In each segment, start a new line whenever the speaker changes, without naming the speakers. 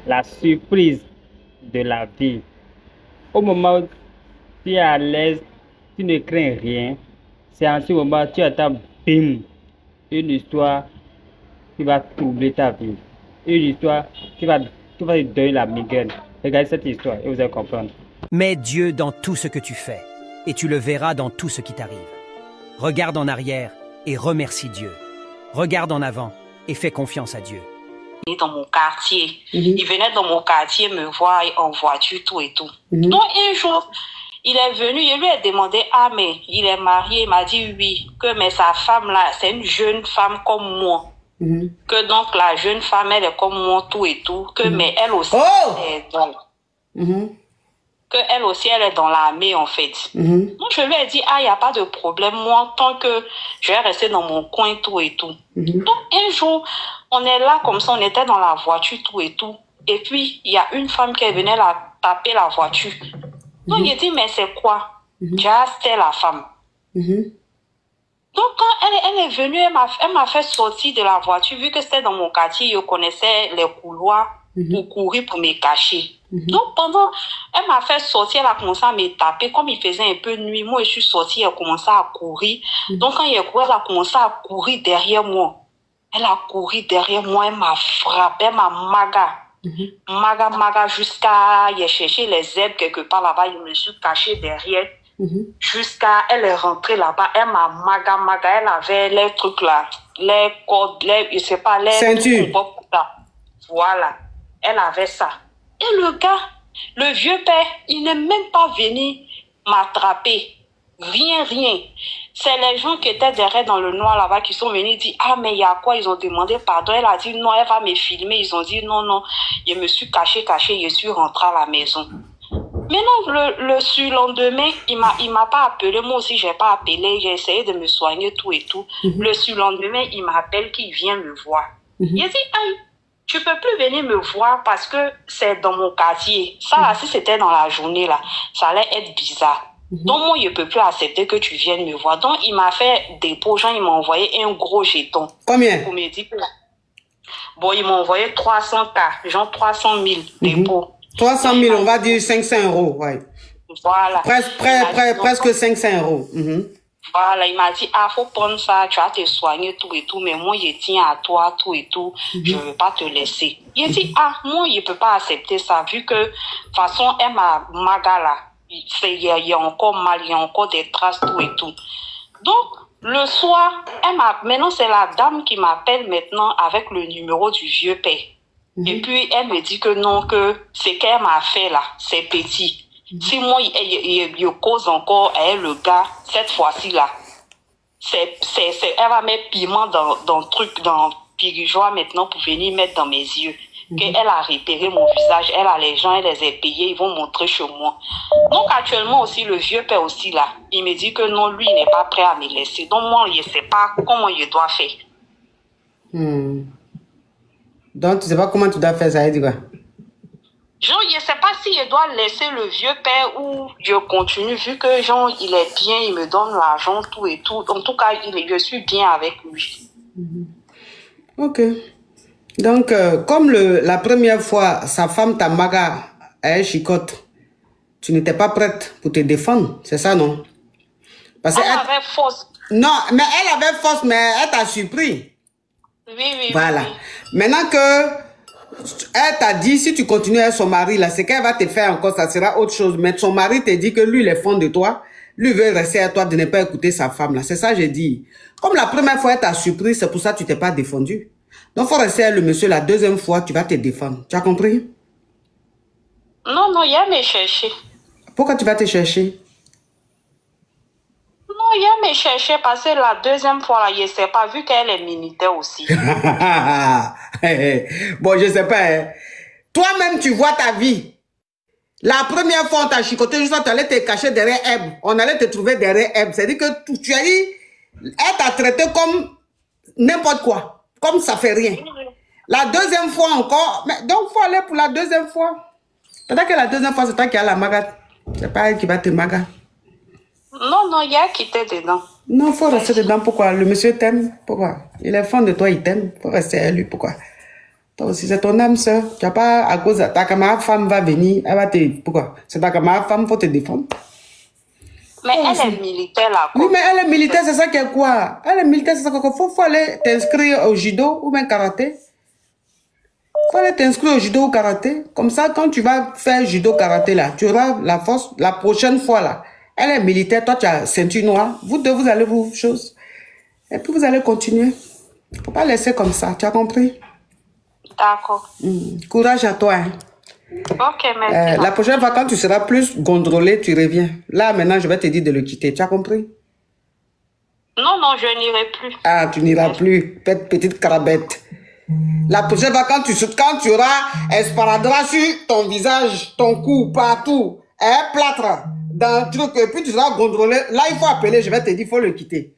la surprise de la vie. Au moment où tu es à l'aise, tu ne crains rien. C'est en ce moment que tu attends, bim, une histoire qui va troubler ta vie. Une histoire qui va te donner la migraine. Regardez cette histoire et vous allez comprendre.
Mets Dieu dans tout ce que tu fais, et tu le verras dans tout ce qui t'arrive. Regarde en arrière et remercie Dieu. Regarde en avant et fais confiance à Dieu.
Dans mon quartier. Il venait dans mon quartier me voir en voiture, tout et tout. Donc un jour, il est venu, je lui ai demandé, ah mais il est marié, il m'a dit oui, que mais sa femme là, c'est une jeune femme comme moi. Que donc la jeune femme, elle est comme moi, tout et tout, que mais elle aussi, est dans, que elle aussi, elle est dans l'armée en fait. Donc je lui ai dit, ah, il n'y a pas de problème, moi, tant que je vais rester dans mon coin, tout et tout. Donc un jour, on est là comme ça, on était dans la voiture, tout et tout. Et puis, il y a une femme qui venait taper la voiture. Donc il dit, mais c'est quoi? Déjà, c'était la femme. Donc, quand elle est venue, elle m'a fait sortir de la voiture, vu que c'était dans mon quartier, je connaissais les couloirs pour courir, pour me cacher. Donc, elle m'a fait sortir, elle a commencé à me taper, comme il faisait un peu de nuit, moi je suis sortie, elle a commencé à courir. Donc, quand elle a commencé à courir derrière moi. Elle a couru derrière moi, elle m'a frappé, elle m'a maga, jusqu'à, j'ai cherché les herbes quelque part là-bas, je me suis caché derrière. Jusqu'à, elle est rentrée là-bas, elle m'a maga, elle avait les trucs là, les cordes, je sais pas, les
ceinture.
Voilà, elle avait ça. Et le gars, le vieux père, il n'est même pas venu m'attraper. Rien. C'est les gens qui étaient derrière dans le noir là-bas qui sont venus dire, ah mais il y a quoi? Ils ont demandé pardon. Elle a dit non, elle va me filmer. Ils ont dit non, je me suis caché, je suis rentrée à la maison. Maintenant, le surlendemain, il m'a pas appelé. Moi aussi, j'ai pas appelé. J'ai essayé de me soigner, tout et tout. Le surlendemain, il m'appelle qu'il vient me voir. Il dit, aïe, tu peux plus venir me voir parce que c'est dans mon quartier. Ça, là, si c'était dans la journée, là, ça allait être bizarre. Donc, moi, je peux plus accepter que tu viennes me voir. Donc, il m'a fait dépôt. Genre, il m'a envoyé un gros jeton.
Combien?
Pour me dire que... Bon, il m'a envoyé 300 K, genre 300 000 dépôt.
300 000, on va dire 500 €, ouais.
Voilà.
Presque 500 €.
Voilà, il m'a dit, ah, faut prendre ça, tu vas te soigner, tout et tout, mais moi, je tiens à toi, tout et tout, je veux pas te laisser. Il dit, ah, moi, je peux pas accepter ça, vu que, de toute façon, elle m'a là. Il y a encore mal, il y a encore des traces, tout et tout. Donc, le soir, maintenant, c'est la dame qui m'appelle maintenant avec le numéro du vieux père. Et puis, elle me dit que non, que ce qu'elle m'a fait là, c'est petit. Si moi, je cause encore à elle, le gars, cette fois-ci là, elle va mettre piment dans truc, dans pirigeois maintenant pour venir mettre dans mes yeux. Qu'elle a repéré mon visage, elle a les gens, elle les a payés, ils vont montrer chez moi. Donc actuellement aussi, le vieux père aussi là, il me dit que non, lui, il n'est pas prêt à me laisser. Donc moi, je ne sais pas comment je dois faire.
Donc tu ne sais pas comment tu dois faire ça, Edgar?
Genre, je ne sais pas si je dois laisser le vieux père ou je continue, vu que genre, il est bien, il me donne l'argent, tout et tout. En tout cas, je suis bien avec lui.
Ok. Donc, comme la première fois, sa femme t'a maga à un chicote, tu n'étais pas prête pour te défendre, c'est ça, non? Parce
elle avait force.
Non, mais elle avait force, mais elle t'a surpris.
Oui.
Voilà. Maintenant que elle t'a dit, si tu continues avec son mari, là, ce qu'elle va te faire encore, ça sera autre chose. Mais son mari te dit que lui, il est fond de toi. Lui veut rester à toi de ne pas écouter sa femme, là. C'est ça, j'ai dit. Comme la première fois, elle t'a surpris, c'est pour ça que tu t'es pas défendu. Donc, il faut rester avec le monsieur la deuxième fois, tu vas te défendre. Tu as compris?
Non, il va me chercher.
Pourquoi tu vas te chercher?
Non, il va me chercher parce que la deuxième fois, là, je ne sais pas, vu qu'elle est militaire aussi.
Bon, je ne sais pas. Hein. Toi-même, tu vois ta vie. La première fois, on t'a chicoté, juste tu allais te cacher derrière Eb. On allait te trouver derrière Eb. C'est-à-dire que tu as dit, elle t'a traité comme n'importe quoi. Comme ça fait rien. La deuxième fois encore, mais donc il faut aller pour la deuxième fois. Peut-être que la deuxième fois, c'est toi qui as la maga. C'est pas elle qui va te maga.
Non, il y a qui était dedans.
Non, il faut rester dedans. Pourquoi? Le monsieur t'aime. Pourquoi? Il est fan de toi, il t'aime. Il faut rester à lui. Pourquoi? Toi aussi, c'est ton âme sœur. Tu n'as pas, à cause de ta camarade femme va venir, elle va te... Pourquoi? C'est ta camarade femme pour te défendre.
Mais elle est militaire là.
Oui, mais elle est militaire, c'est ça qui est quoi? Elle est militaire, c'est ça qu'il faut aller t'inscrire au judo ou bien karaté. Il faut aller t'inscrire au judo ou karaté. Comme ça, quand tu vas faire judo karaté là, tu auras la force la prochaine fois là. Elle est militaire, toi tu as ceinture noire. Vous deux, vous allez vous chose. Et puis vous allez continuer. Il ne faut pas laisser comme ça, tu as compris?
D'accord.
Courage à toi. Hein.
Ok, merci.
La prochaine fois, quand tu seras plus gondrolé, tu reviens. Là, maintenant, je vais te dire de le quitter. Tu as compris?
Non, non, je n'irai plus.
Ah, tu n'iras plus. Petite carabette. La prochaine fois, quand tu auras esparadrap sur ton visage, ton cou, partout, un plâtre, dans le truc, et puis tu seras gondrolé, là, il faut appeler, je vais te dire, il faut le quitter.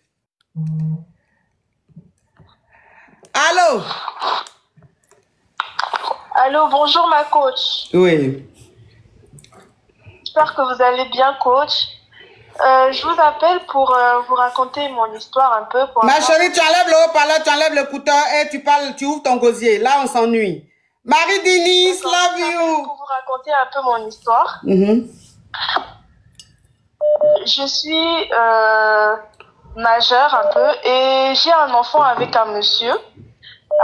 Allô?
Allô, bonjour ma coach.
Oui.
J'espère que vous allez bien, coach. Je vous appelle pour vous raconter mon histoire un peu.
Ma chérie, tu enlèves le haut-parleur, tu enlèves l'écouteur et tu parles, tu ouvres ton gosier. Là, on s'ennuie. Marie Denis, love you.
Pour vous raconter un peu mon histoire. Je suis majeure un peu et j'ai un enfant avec un monsieur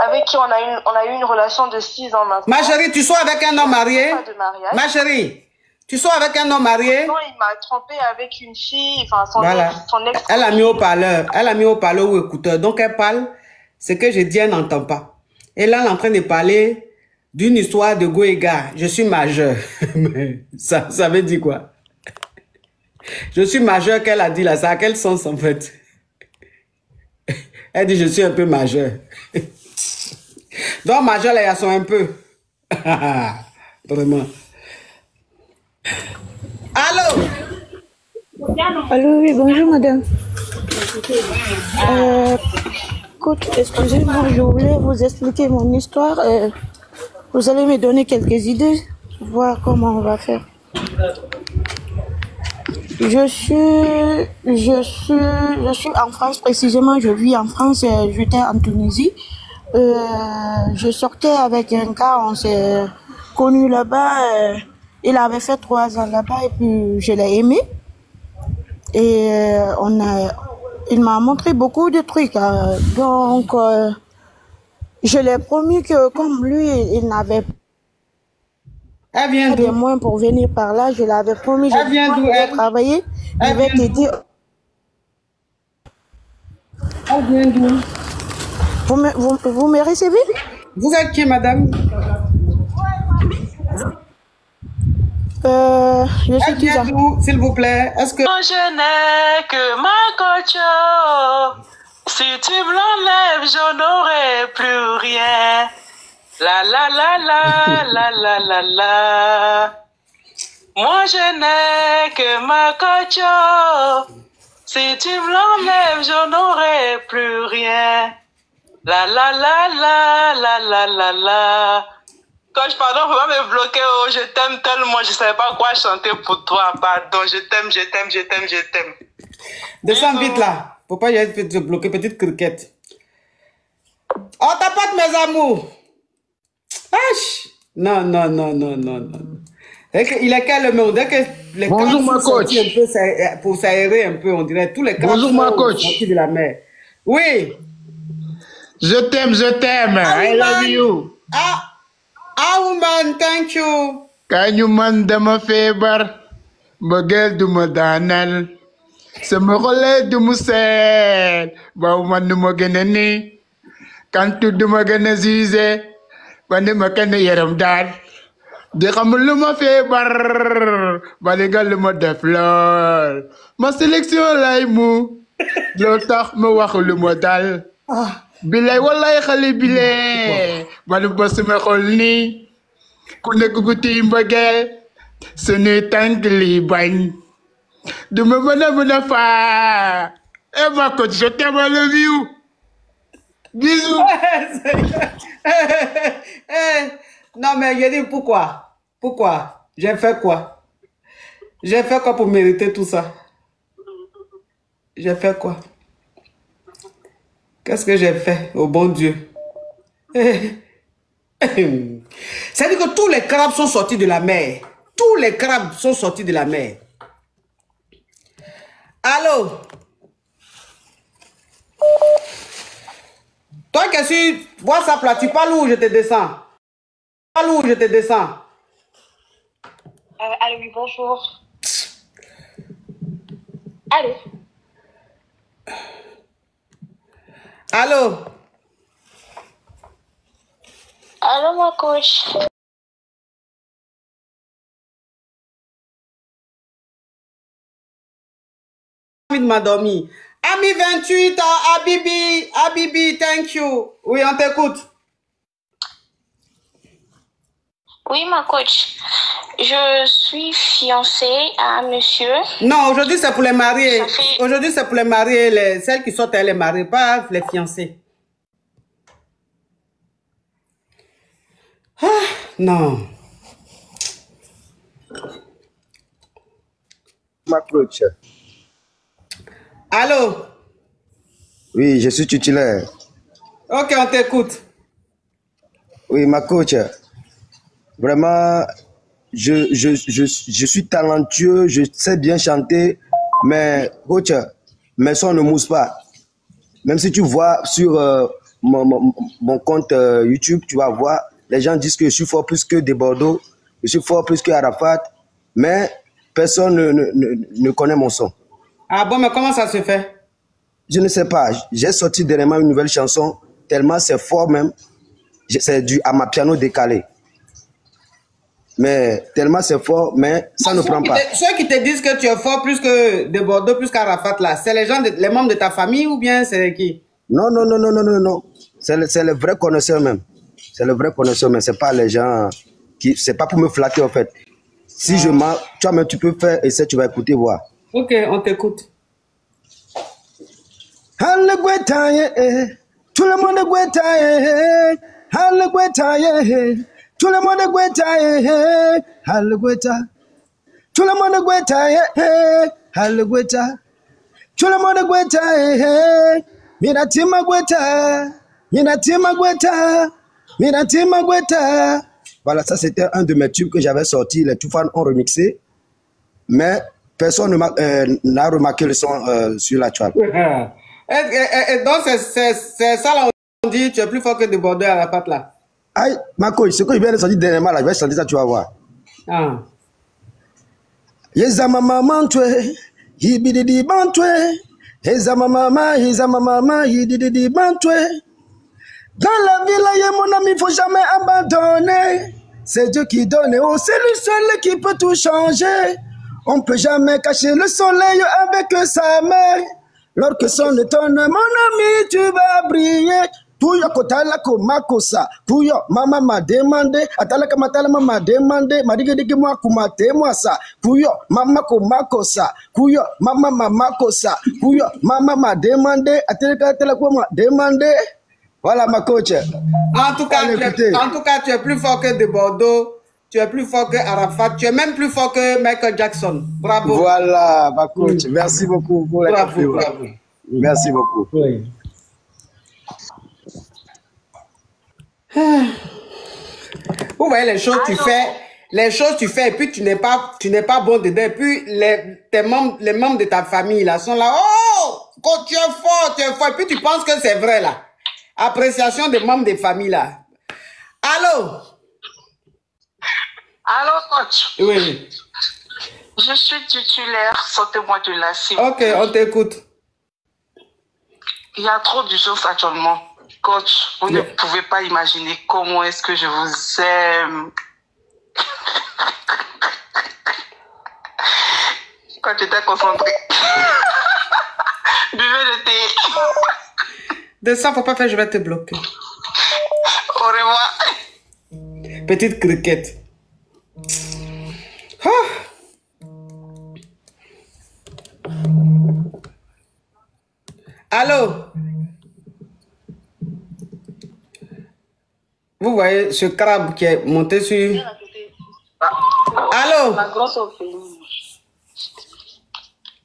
avec qui on a eu une relation de 6 ans maintenant.
Ma chérie, tu sois avec un homme marié?
Pas de mariage.
Ma chérie, tu sois avec un homme marié?
Non, il m'a trompé avec une fille, enfin son ex.
Elle a mis haut-parleur, ou écouteur. Donc elle parle, ce que je dis, elle n'entend pas. Et là, elle est en train de parler d'une histoire de go et gars. Je suis majeur. ça veut dire quoi? Je suis majeur qu'elle a dit là, ça a quel sens en fait? Elle dit je suis un peu majeur. Donc majeur là, il y a son un peu. Vraiment. Allô?
Allô, oui, bonjour madame. Coach, excusez-moi, je voulais vous expliquer mon histoire. Vous allez me donner quelques idées, voir comment on va faire. Je suis en France, précisément, je vis en France, j'étais en Tunisie. Je sortais avec un gars, on s'est connus là-bas. Il avait fait 3 ans là-bas et puis je l'ai aimé. Et il m'a montré beaucoup de trucs. Donc, je l'ai promis que comme lui, il n'avait pas de moyens pour venir par là, je l'avais promis, je vais travailler, je vais t'aider.
Elle vient d'où?
Vous me recevez?
Vous êtes qui, madame?
Je suis Kiza.
S'il vous plaît, est-ce que...
Je n'ai que ma coach. Si tu me l'enlèves, je n'aurai plus rien. La la la la la la la la. Moi je n'ai que ma coach. Si tu me l'enlèves, je n'aurai plus rien. La la la la la la la la. Coach, pardon, faut pas me bloquer. Oh, je t'aime tellement, je savais pas quoi chanter pour toi. Pardon, je t'aime, je t'aime, je t'aime, je t'aime.
Descends vite là. Faut pas y aller te bloquer, petite criquette. Oh, tapote mes amours. Wesh. Non, non, non, non, non, non. Il est quel le monde? Dès que les
bonjour ma coach.
Un peu, pour s'aérer un peu, on dirait tous les cas.
Bonjour ma coach.
De la mer. Oui.
Je t'aime, je t'aime. I love you.
Woman, thank you.
Kañu man dama feebar. Mbëggeel du ma daanal. Sama xol du mu seet. Waaw man du ma gën a nii. Kantu du ma gën a ziise. Ba ni ma kenn yaram daal. Di xam lu ma feebar. Ba li nga lu ma def lool. Ma sélection lay mu. Loolu tax ma wax lu ma dal. Bilay wallaay xale bile. Ba nu ba sama xol nii. Ku nekk ku tiim mbëggeel. Sunuy tànk li bañ. Du ma mën a faa. Eh ma coach, je t'aime, I love you. Bisous.
Non mais je dis pourquoi? Pourquoi? J'ai fait quoi? J'ai fait quoi pour mériter tout ça? J'ai fait quoi? Qu'est-ce que j'ai fait au bon Dieu? C'est-à-dire que tous les crabes sont sortis de la mer. Tous les crabes sont sortis de la mer. Allô? Toi qui es sur WhatsApp là, tu parles où je te descends? Tu parles où je te descends?
Allô, oui, bonjour. Allô?
Allô?
Allô, ma coach.
Envie de m'endormir. Ami 28 ans, Habibi, thank you. Oui, on t'écoute.
Oui, ma coach. Je suis fiancée à un monsieur.
Non, aujourd'hui c'est pour les mariés. Aujourd'hui c'est pour les mariés, celles qui sortent, les mariés, pas les fiancés. Ah, non.
Ma coach.
Allô?
Oui, je suis titulaire.
Ok, on t'écoute.
Oui, ma coach. Vraiment, je suis talentueux, je sais bien chanter, mais coach, mes sons ne moussent pas. Même si tu vois sur mon compte YouTube, tu vas voir, les gens disent que je suis fort plus que des Bordeaux, je suis fort plus que Arafat, mais personne ne connaît mon son.
Ah bon, mais comment ça se fait?
Je ne sais pas. J'ai sorti dernièrement une nouvelle chanson, tellement c'est fort même. C'est dû à ma piano décalé. Mais tellement c'est fort, mais ça ne prend pas.
Ceux qui te disent que tu es fort plus que de Bordeaux, plus qu'Arafat là, c'est les gens, les membres de ta famille ou bien c'est qui?
Non. C'est le vrai connaisseur même. C'est le vrai connaisseur, mais c'est pas les gens qui. C'est pas pour me flatter en fait. Si je mens, toi-même tu peux faire et tu vas écouter, voir.
Ok, on t'écoute.
Tout le monde est guetaye, tout le monde est guetaye, tout le monde est guetaye, tout le monde est guetaye, Miratima gueta. Voilà, ça c'était un de mes tubes que j'avais sorti, les Toufan ont remixé, mais personne n'a remarqué le son sur la track.
Et donc c'est ça là, on dit tu es plus fort que de Bordeaux à la patte là.
Aïe, ma coach, ce que je viens de sortir dernièrement là, je vais chanter ça, tu vas voir.
Ah.
Yezama mama ntwe, yibididi bantwe. Yezama mama, yididi bantwe. Dans la vie, mon ami, il ne faut jamais abandonner. C'est Dieu qui donne, oh, c'est le seul qui peut tout changer. On ne peut jamais cacher le soleil avec sa main. Lorsque son étonne, mon ami, tu vas briller. Puyo kotalako makosa. Puyo mama m'a demandé. Atalaka matalama m'a demandé. Madigedigi moi kumate moi ça. Puyo mama ko makosa. Puyo mama m'a makosa. Puyo mama m'a demandé. Atalaka m'a demandé. Voilà ma coach.
En tout cas, tu es plus fort que de Bordeaux. Tu es plus fort que Arafat. Tu es même plus fort que Michael Jackson. Bravo.
Voilà ma coach. Merci beaucoup pour la
bravo.
Merci beaucoup.
Oui. Vous voyez les choses que tu fais, et puis tu n'es pas bon dedans. Et puis les membres de ta famille là sont là. Oh, quand tu es fort. Et puis tu penses que c'est vrai là. Appréciation des membres de famille là. Allô?
Allô, coach?
Oui.
Je suis titulaire, sortez-moi de la cible.
Ok, on t'écoute.
Il y a trop d'urgence actuellement. Coach, vous ne pouvez pas imaginer comment est-ce que je vous aime. Quand tu étais concentré. Buvez le thé.
De ça, faut pas faire, je vais te bloquer.
Au revoir.
Petite criquette. Ah. Allô? Vous voyez ce crabe qui est monté sur... Allô?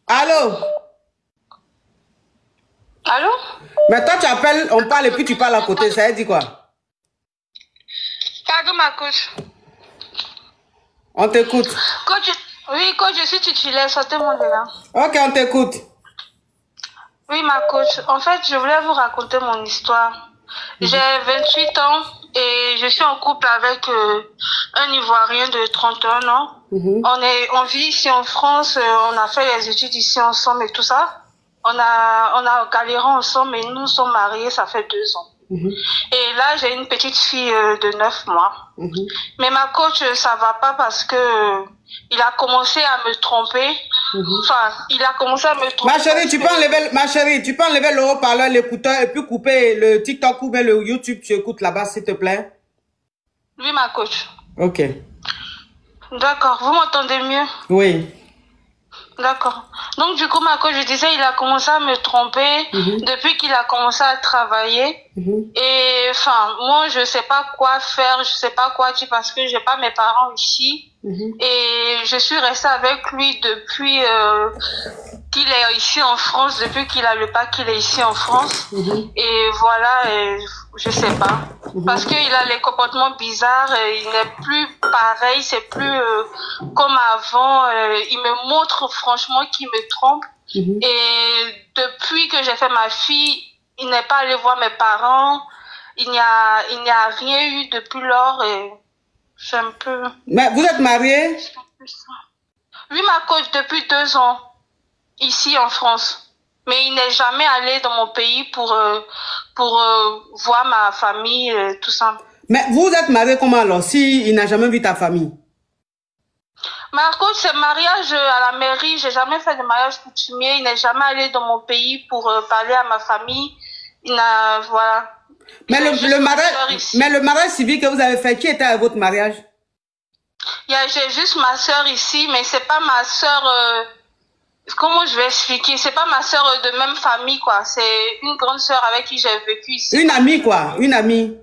Allô?
Allô?
Mais toi, tu appelles, on parle et puis tu parles à côté. Ça veut dire quoi?
Pardon, ma coach.
On t'écoute.
Coach, oui, coach, je suis titulaire. Sortez-moi de là.
Ok, on t'écoute.
Oui, ma coach. En fait, je voulais vous raconter mon histoire. J'ai 28 ans et je suis en couple avec un Ivoirien de 31 ans. On vit ici en France, on a fait les études ici ensemble et tout ça. On a galéré ensemble et nous sommes mariés, ça fait 2 ans. Et là, j'ai une petite fille de 9 mois. Mais ma coach, ça va pas parce que il a commencé à me tromper. Enfin, il a commencé à me tromper.
Ma chérie, tu peux enlever le haut-parleur, l'écouteur et puis couper le TikTok ou bien le YouTube, tu écoutes là-bas, s'il te plaît.
Oui, ma coach.
Ok.
D'accord, vous m'entendez mieux?
Oui.
D'accord. Donc, du coup, ma coach, je disais, il a commencé à me tromper depuis qu'il a commencé à travailler. Et, enfin, moi, je sais pas quoi faire, je sais pas quoi dire parce que j'ai pas mes parents ici. Et je suis restée avec lui depuis qu'il est ici en France, depuis qu'il a le bac, qu'il est ici en France. Et voilà, et je sais pas. Parce qu'il a les comportements bizarres, et il n'est plus pareil, c'est plus comme avant. Il me montre franchement qu'il me trompe. Et depuis que j'ai fait ma fille, il n'est pas allé voir mes parents. Il n'y a rien eu depuis lors et c'est un peu...
Mais vous êtes mariés?
Oui, ma coach, depuis 2 ans, ici en France. Mais il n'est jamais allé dans mon pays pour voir ma famille, tout ça.
Mais vous êtes mariés comment alors, si il n'a jamais vu ta famille?
Ma coach, c'est mariage à la mairie. J'ai jamais fait de mariage coutumier. Il n'est jamais allé dans mon pays pour parler à ma famille. Il n'a... Voilà.
Mais le mariage civil que vous avez fait, qui était à votre mariage?
J'ai juste ma soeur ici, mais c'est pas ma soeur... comment je vais expliquer? C'est pas ma soeur de même famille, quoi. C'est une grande soeur avec qui j'ai vécu ici.
Une amie, quoi. Une amie.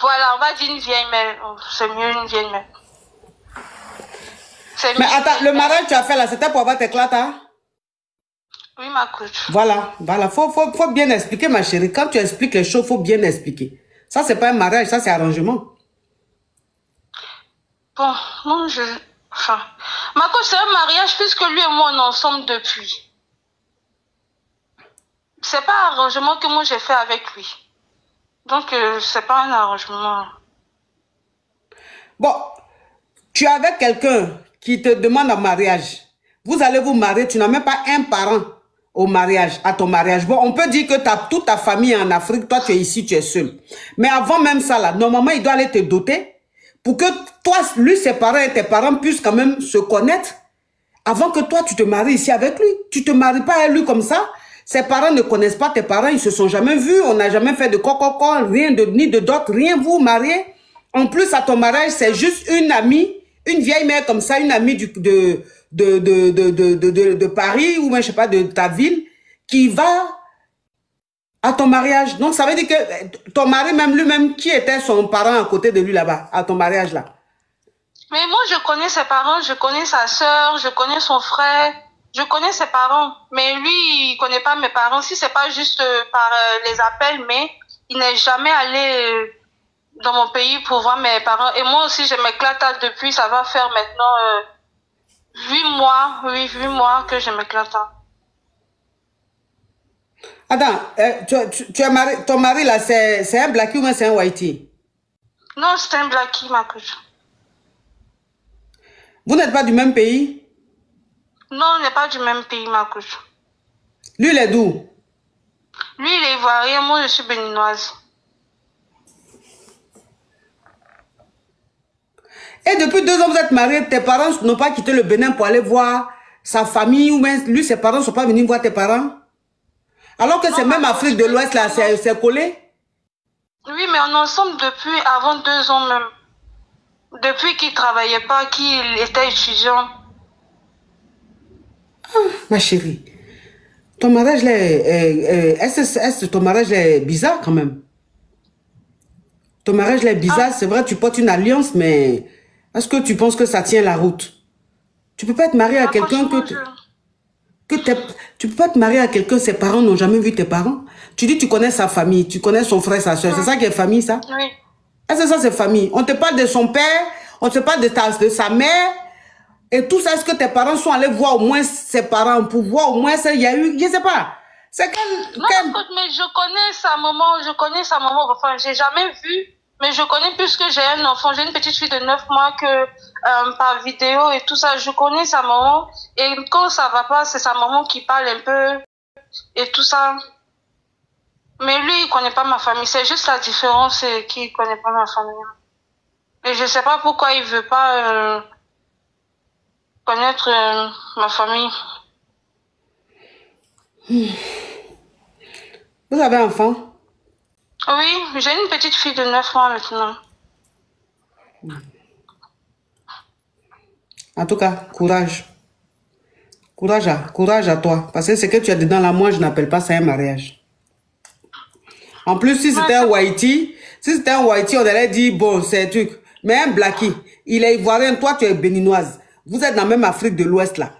Voilà, on va dire une vieille mère. C'est mieux une vieille mère.
Mais attends, le mariage que tu as fait là, c'était pour avoir tes clates, hein?
Oui, ma coach.
Voilà. Faut bien expliquer, ma chérie. Quand tu expliques les choses, faut bien expliquer. Ça, c'est pas un mariage, ça, c'est arrangement.
Bon, non, enfin, ma coach, c'est un mariage puisque lui et moi, on est ensemble depuis. C'est pas un arrangement que moi, j'ai fait avec lui. Donc, c'est pas un arrangement.
Bon, tu es avec quelqu'un qui te demande en mariage. Vous allez vous marier, tu n'as même pas un parent au mariage, à ton mariage. Bon, on peut dire que toute ta famille est en Afrique, toi tu es ici, tu es seul. Mais avant même ça, là, normalement, il doit aller te doter pour que toi, lui, ses parents et tes parents puissent quand même se connaître avant que toi, tu te maries ici avec lui. Tu te maries pas avec lui comme ça. Ses parents ne connaissent pas tes parents, ils se sont jamais vus, on n'a jamais fait de coco, rien de ni de dot, rien, vous mariez. En plus, à ton mariage, c'est juste une amie, une vieille mère comme ça, une amie de Paris ou même, je sais pas, de ta ville, qui va à ton mariage. Donc, ça veut dire que ton mari, même lui-même, qui était son parent à côté de lui là-bas, à ton mariage là?
Mais moi, je connais ses parents, je connais sa soeur, je connais son frère, je connais ses parents. Mais lui, il connaît pas mes parents. Si c'est pas juste par les appels, mais il n'est jamais allé dans mon pays pour voir mes parents. Et moi aussi, je m'éclate depuis, ça va faire maintenant 8 mois que je m'éclate.
Attends, tu es marié, ton mari là, c'est un blackie ou bien c'est un whitey?
Non, c'est un blackie, ma coach.
Vous n'êtes pas du même pays?
Non, on n'est pas du même pays, ma coach.
Lui, il est d'où?
Lui, il est ivoirien, moi, je suis béninoise.
Et depuis 2 ans, vous êtes mariés, tes parents n'ont pas quitté le Bénin pour aller voir sa famille ou même lui, ses parents ne sont pas venus voir tes parents? Alors que c'est même Afrique de l'Ouest, là, c'est collé?
Oui, mais on est ensemble depuis avant 2 ans même. Depuis qu'il ne travaillait pas, qu'il était étudiant.
Ah, ma chérie, ton mariage là, est-ce que ton mariage est bizarre quand même? Ton mariage là est bizarre, c'est vrai, tu portes une alliance, mais est-ce que tu penses que ça tient la route? Tu peux pas être marié à quelqu'un tu peux pas te marier à quelqu'un, ses parents n'ont jamais vu tes parents. Tu dis tu connais sa famille, tu connais son frère, sa soeur, c'est ça qui est famille, ça?
Oui.
Est-ce que ça, c'est famille? On te parle de son père, on te parle de sa mère, et tout ça, est-ce que tes parents sont allés voir au moins ses parents pour voir au moins ça, il y a eu, je ne sais pas. C'est
Non, mais je connais sa maman, enfin, j'ai jamais vu, mais je connais puisque j'ai un enfant, j'ai une petite fille de 9 mois que par vidéo et tout ça, je connais sa maman, et quand ça va pas, c'est sa maman qui parle un peu, et tout ça. Mais lui, il connaît pas ma famille, c'est juste la différence, c'est qu'il connaît pas ma famille. Et je sais pas pourquoi il veut pas connaître ma famille.
Vous avez un enfant?
Oui, j'ai une petite fille de 9 mois maintenant.
En tout cas, courage. Courage à toi. Parce que ce que tu as dedans là, moi, je n'appelle pas ça un mariage. En plus, si c'était un Whitey, on allait dire, bon, c'est un truc. Mais un Blackie, il est ivoirien, toi, tu es béninoise. Vous êtes dans la même Afrique de l'Ouest là.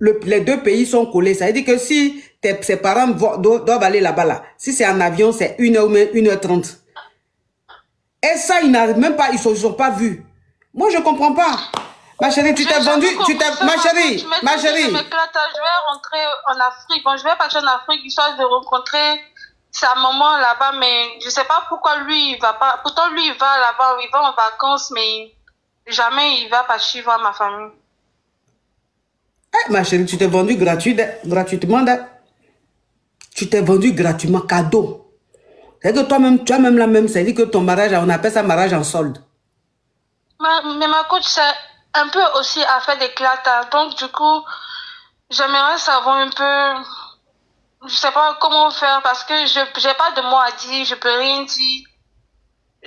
Les deux pays sont collés. Ça veut dire que si ses parents doivent aller là-bas, là, si c'est en avion, c'est 1h ou même 1h30. Et ça, ils n'arrivent même pas, ils ne se sont pas vus. Moi, je ne comprends pas. Ma chérie, tu t'es vendue, ma chérie.
Je m'éclate, je vais rentrer en Afrique. Bon, je vais partir en Afrique histoire de rencontrer sa maman là-bas, mais je ne sais pas pourquoi lui, il va pas. Pourtant, lui, il va là-bas, il va en vacances, mais jamais il va partir voir ma famille.
Eh, ma chérie, tu t'es vendue gratuitement. Tu t'es vendue gratuitement, cadeau. C'est que toi-même, tu as même la même. C'est-à-dire que ton mariage, on appelle ça mariage en solde.
Mais ma coach, c'est un peu aussi affaire d'éclat. Donc, du coup, j'aimerais savoir un peu. Je sais pas comment faire parce que je n'ai pas de mots à dire, je peux rien dire.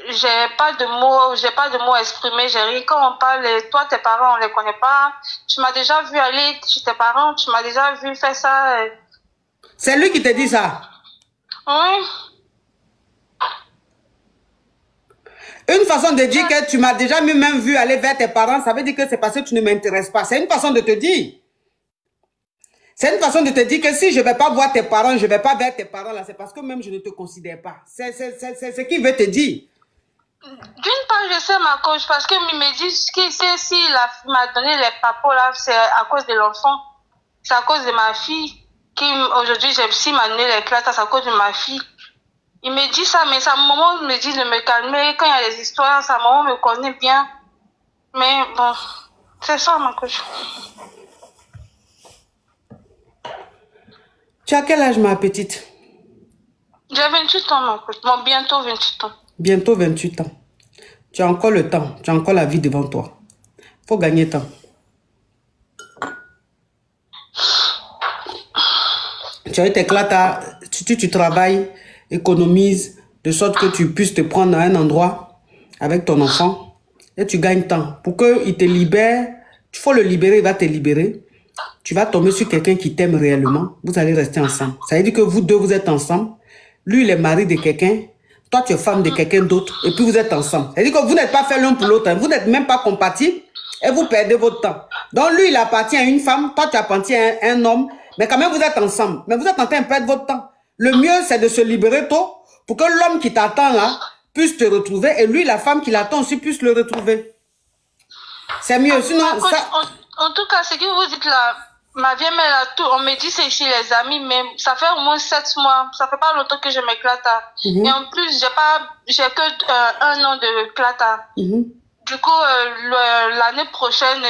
J'ai pas de mots à exprimer, j'ai rien. Quand on parle, toi, tes parents, on les connaît pas. Tu m'as déjà vu aller chez tes parents, tu m'as déjà vu faire ça.
C'est lui qui te dit ça?
Oui.
Une façon de dire que tu m'as déjà même vu aller vers tes parents, ça veut dire que c'est parce que tu ne m'intéresses pas. C'est une façon de te dire. C'est une façon de te dire que si je ne vais pas voir tes parents, je ne vais pas vers tes parents là, c'est parce que même je ne te considère pas. C'est ce qu'il veut te dire.
D'une part, je sais ma coach, parce qu'il me dit que si il m'a donné les papos là, c'est à cause de l'enfant. C'est à cause de ma fille. Aujourd'hui, s'il m'a donné les classes, c'est à cause de ma fille. Il me dit ça, mais sa maman me dit de me calmer. Quand il y a des histoires, sa maman me connaît bien. Mais bon, c'est ça ma coach.
Tu as quel âge, ma petite?
J'ai 28 ans, ma coach. Bon, bientôt 28 ans.
Bientôt 28 ans. Tu as encore le temps. Tu as encore la vie devant toi. Il faut gagner temps. Tu as été éclaté. Tu travailles, économises, de sorte que tu puisses te prendre à un endroit avec ton enfant. Et tu gagnes temps. Pour qu'il te libère, il faut le libérer, il va te libérer. Tu vas tomber sur quelqu'un qui t'aime réellement. Vous allez rester ensemble. Ça veut dire que vous deux, vous êtes ensemble. Lui, il est mari de quelqu'un. Toi, tu es femme de quelqu'un d'autre. Et puis, vous êtes ensemble. Ça veut dire que vous n'êtes pas fait l'un pour l'autre. Vous n'êtes même pas compatibles. Et vous perdez votre temps. Donc, lui, il appartient à une femme. Toi, tu appartiens à un homme. Mais quand même, vous êtes ensemble. Mais vous êtes en train de perdre votre temps. Le mieux, c'est de se libérer tôt pour que l'homme qui t'attend là puisse te retrouver. Et lui, la femme qui l'attend aussi puisse le retrouver. C'est mieux. Sinon, ça...
En tout cas, ce que vous dites là, ma vieille mère, tout, on me dit c'est chez les amis, mais ça fait au moins 7 mois. Ça fait pas longtemps que je m'éclate. Et en plus, j'ai que 1 an de clata. Du coup, l'année prochaine,